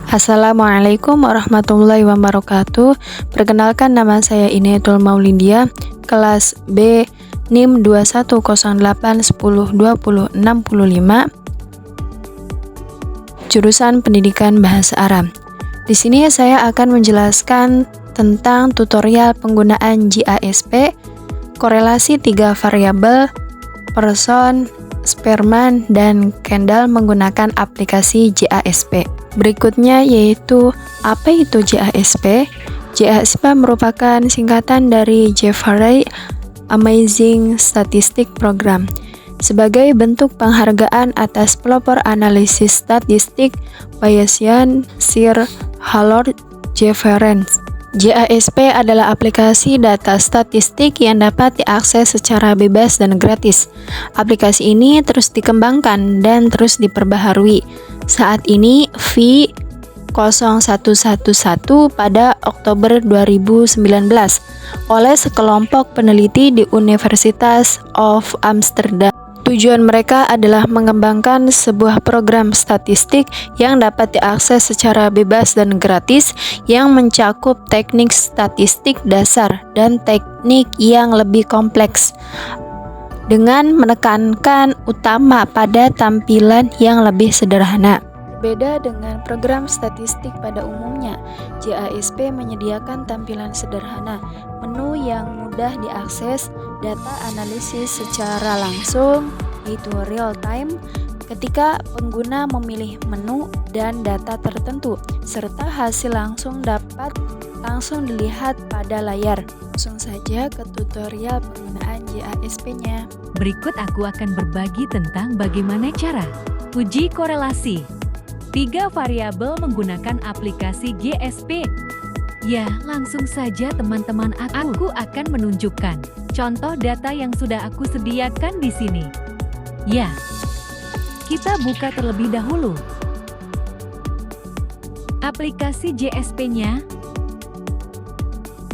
Assalamualaikum warahmatullahi wabarakatuh. Perkenalkan, nama saya Inayatul Maulidia, kelas B, NIM 2108102065, jurusan Pendidikan Bahasa Arab. Di sini saya akan menjelaskan tentang tutorial penggunaan GASP, korelasi 3 variabel, person, Spearman, dan Kendall menggunakan aplikasi GASP. Berikutnya yaitu, apa itu GASP? GASP merupakan singkatan dari Jeffrey Amazing Statistics Program. Sebagai bentuk penghargaan atas pelopor analisis statistik Bayesian Sir Harold Jeffreys. GASP adalah aplikasi data statistik yang dapat diakses secara bebas dan gratis. Aplikasi ini terus dikembangkan dan terus diperbaharui. Saat ini V0111 pada Oktober 2019 oleh sekelompok peneliti di Universitas of Amsterdam. Tujuan mereka adalah mengembangkan sebuah program statistik yang dapat diakses secara bebas dan gratis yang mencakup teknik statistik dasar dan teknik yang lebih kompleks dengan menekankan utama pada tampilan yang lebih sederhana. Beda dengan program statistik pada umumnya, GASP menyediakan tampilan sederhana, menu yang mudah diakses, data analisis secara langsung, yaitu real time, ketika pengguna memilih menu dan data tertentu, serta hasil dapat langsung dilihat pada layar. Langsung saja ke tutorial penggunaan GASP-nya. Berikut aku akan berbagi tentang bagaimana cara uji korelasi 3 variabel menggunakan aplikasi GASP. Ya, langsung saja teman-teman, aku akan menunjukkan contoh data yang sudah aku sediakan di sini. Ya, kita buka terlebih dahulu aplikasi GASP-nya.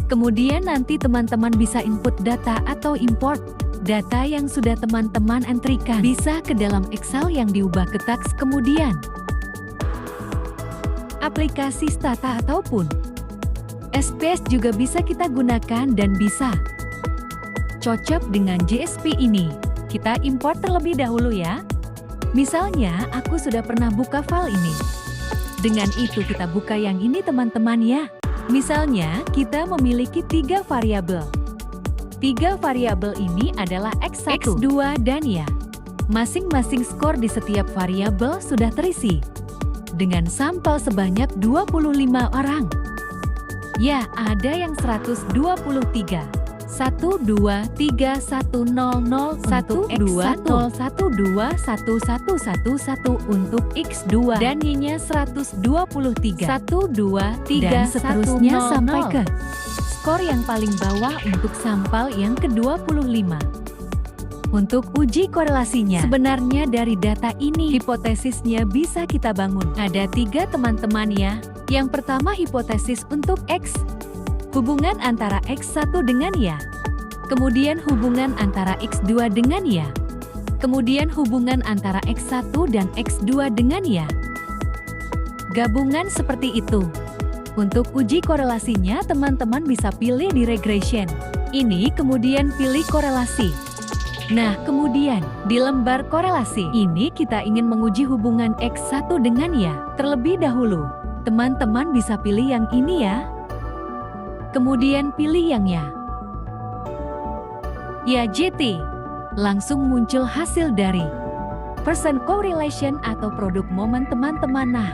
Kemudian nanti teman-teman bisa input data atau import data yang sudah teman-teman entrikan. Bisa ke dalam Excel yang diubah ke teks, kemudian aplikasi Stata ataupun SPS juga bisa kita gunakan dan bisa cocok dengan GASP ini. Kita import terlebih dahulu ya. Misalnya aku sudah pernah buka file ini. Dengan itu kita buka yang ini teman-teman ya. Misalnya kita memiliki 3 variabel. 3 variabel ini adalah X1, X2, dan Y. Masing-masing skor di setiap variabel sudah terisi dengan sampel sebanyak 25 orang. Ya, ada yang 123. 1, 2, 3, 1, 0, 0, 1, X1, 0, 1, 2, 1, 1, 1, 1 untuk X2 dan Y-nya 123. 1, 2, 3, dan seterusnya 1, 0, sampai 0. Ke skor yang paling bawah untuk sampel yang ke-25. Untuk uji korelasinya, sebenarnya dari data ini hipotesisnya bisa kita bangun. Ada 3 teman-teman ya. Yang pertama hipotesis untuk X, hubungan antara X1 dengan Y. Kemudian hubungan antara X2 dengan Y. Kemudian hubungan antara X1 dan X2 dengan Y. Gabungan seperti itu. Untuk uji korelasinya teman-teman bisa pilih di regression. Ini kemudian pilih korelasi. Nah, kemudian di lembar korelasi ini kita ingin menguji hubungan X1 dengan Y. Terlebih dahulu, teman-teman bisa pilih yang ini ya. Kemudian pilih yang Y. Ya, GT. Langsung muncul hasil dari person correlation atau produk momen teman-teman. Nah,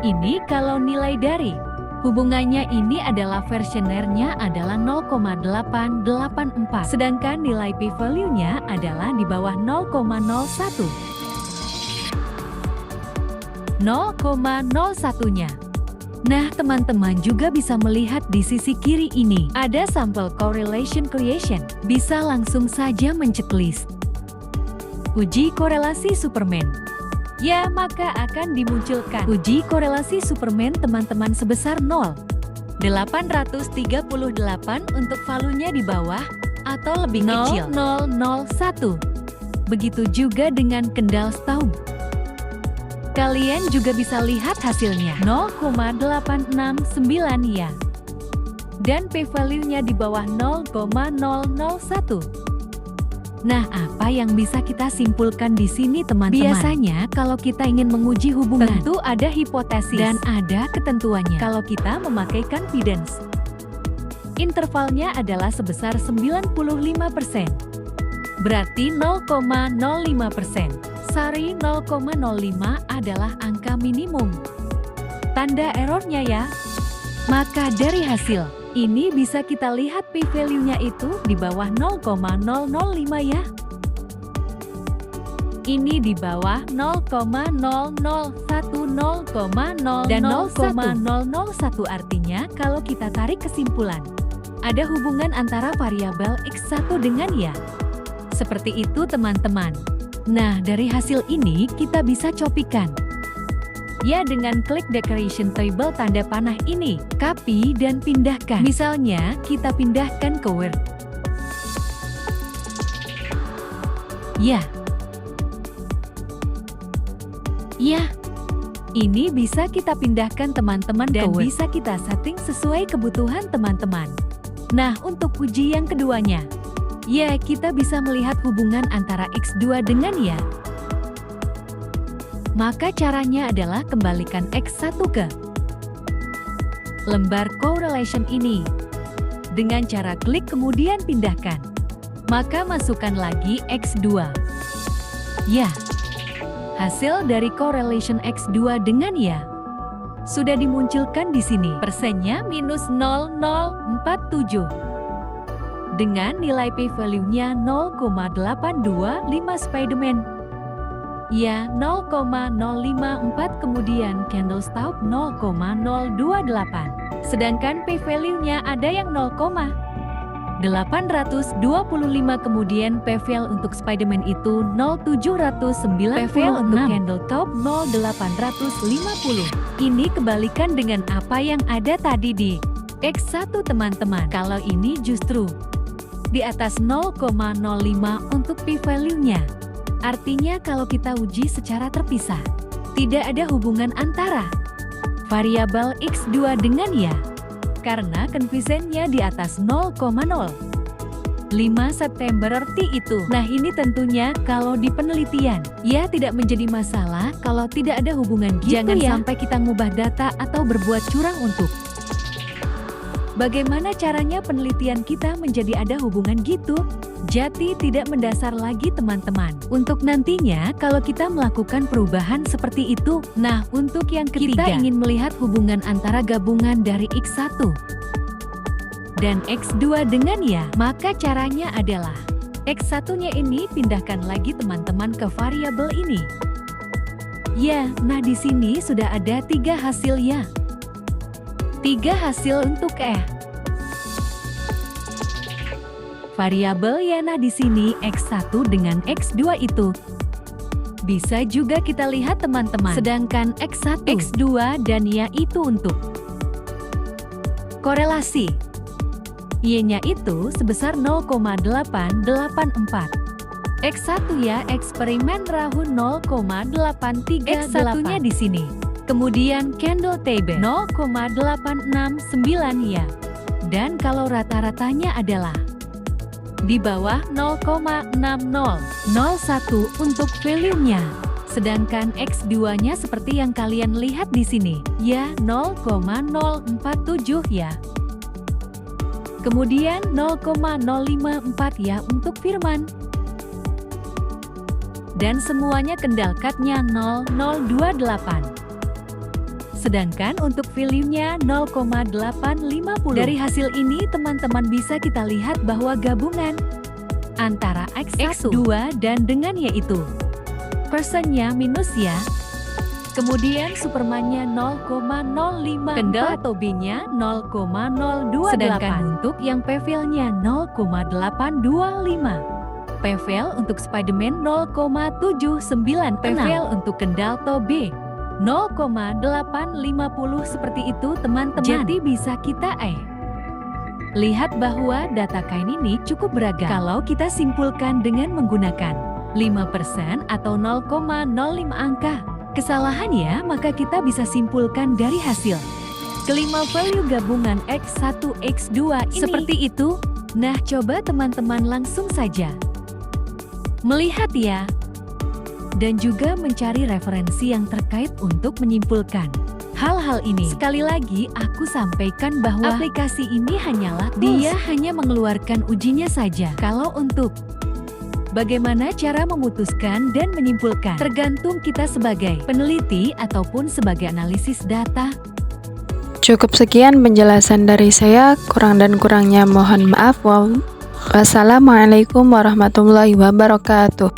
ini kalau nilai dari hubungannya ini adalah versionernya adalah 0,884, sedangkan nilai p-value-nya adalah di bawah 0,01. 0,01-nya. Nah, teman-teman juga bisa melihat di sisi kiri ini ada sampel correlation creation. Bisa langsung saja menceklis uji korelasi Superman. Ya, maka akan dimunculkan uji korelasi Superman teman-teman sebesar 0,838 untuk valuenya di bawah atau lebih kecil 0,001. Begitu juga dengan Kendall Staub. Kalian juga bisa lihat hasilnya 0,869 ya. Dan p-value-nya di bawah 0,001. Nah, apa yang bisa kita simpulkan di sini teman-teman? Biasanya kalau kita ingin menguji hubungan, tentu ada hipotesis dan ada ketentuannya. Kalau kita memakai confidence, intervalnya adalah sebesar 95%. Berarti 0,05%. Sorry, 0,05 adalah angka minimum. Tanda errornya ya. Maka dari hasil ini bisa kita lihat p-value-nya itu di bawah 0,005 ya. Ini di bawah 0,001, 0,001 dan 0,001 artinya kalau kita tarik kesimpulan, ada hubungan antara variabel X1 dengan Y. Seperti itu teman-teman. Nah, dari hasil ini kita bisa copikan. Ya, dengan klik decoration table tanda panah ini, copy dan pindahkan. Misalnya, kita pindahkan ke Word. Ya. Ya. Ini bisa kita pindahkan teman-teman dan bisa kita setting sesuai kebutuhan teman-teman. Nah, untuk uji yang keduanya, ya, kita bisa melihat hubungan antara X2 dengan Y. Maka caranya adalah kembalikan X1 ke lembar correlation ini. Dengan cara klik kemudian pindahkan. Maka masukkan lagi X2. Ya. Hasil dari correlation X2 dengan Y sudah dimunculkan di sini. Persennya minus 0047. Dengan nilai p-value-nya 0,825 Spiderman. Ya, 0,054 kemudian candlestick 0,028. Sedangkan p-value-nya ada yang 0,825 kemudian p-value untuk Spiderman itu 0,709 p-value untuk candle top 0,850. Ini kebalikan dengan apa yang ada tadi di X1 teman-teman. Kalau ini justru di atas 0,05 untuk p-value-nya. Artinya kalau kita uji secara terpisah, tidak ada hubungan antara variabel X2 dengan Y. Karena confidence-nya di atas 0,05 September arti itu. Nah, ini tentunya kalau di penelitian, ya tidak menjadi masalah kalau tidak ada hubungan gitu. Jangan sampai kita ngubah data atau berbuat curang untuk. Bagaimana caranya penelitian kita menjadi ada hubungan gitu? Jadi tidak mendasar lagi teman-teman. Untuk nantinya kalau kita melakukan perubahan seperti itu. Nah, untuk yang ketiga, kita ingin melihat hubungan antara gabungan dari X1 dan X2 dengan Y. Maka caranya adalah X1-nya ini pindahkan lagi teman-teman ke variabel ini. Ya, nah di sini sudah ada 3 hasil ya. 3 hasil untuk variabel ya. Nah di sini X1 dengan X2 itu bisa juga kita lihat teman-teman. Sedangkan X1, X2 dan Y itu untuk korelasi. Y-nya itu sebesar 0,884. X1 ya eksperimen rahu 0,838. X1-nya di sini. Kemudian candle TB 0,869 ya. Dan kalau rata-ratanya adalah di bawah 0,6001 untuk value-nya. Sedangkan X2-nya seperti yang kalian lihat di sini, ya 0,047 ya. Kemudian 0,054 ya untuk Firman. Dan semuanya kendal cut-nya 0028. Sedangkan untuk value-nya 0,850. Dari hasil ini teman-teman bisa kita lihat bahwa gabungan antara X1, X2 dan dengan yaitu persennya minus ya. Kemudian Superman-nya 0,05, kendal atau B-nya 0,028. Sedangkan untuk yang p-value-nya 0,825. P-value untuk Spiderman 0,796. P-value untuk kendal atau B 0,850 seperti itu teman-teman. Jadi bisa kita lihat bahwa data kain ini cukup beragam. Kalau kita simpulkan dengan menggunakan 5% atau 0,05 angka, kesalahan ya, maka kita bisa simpulkan dari hasil. Kelima value gabungan X1, X2 ini. Seperti itu. Nah, coba teman-teman langsung saja melihat ya. Dan juga mencari referensi yang terkait untuk menyimpulkan hal-hal ini. Sekali lagi, aku sampaikan bahwa aplikasi ini hanyalah dia hanya mengeluarkan ujinya saja. Kalau untuk bagaimana cara memutuskan dan menyimpulkan, tergantung kita sebagai peneliti ataupun sebagai analisis data. Cukup sekian penjelasan dari saya, kurang dan kurangnya mohon maaf. Wassalamualaikum warahmatullahi wabarakatuh.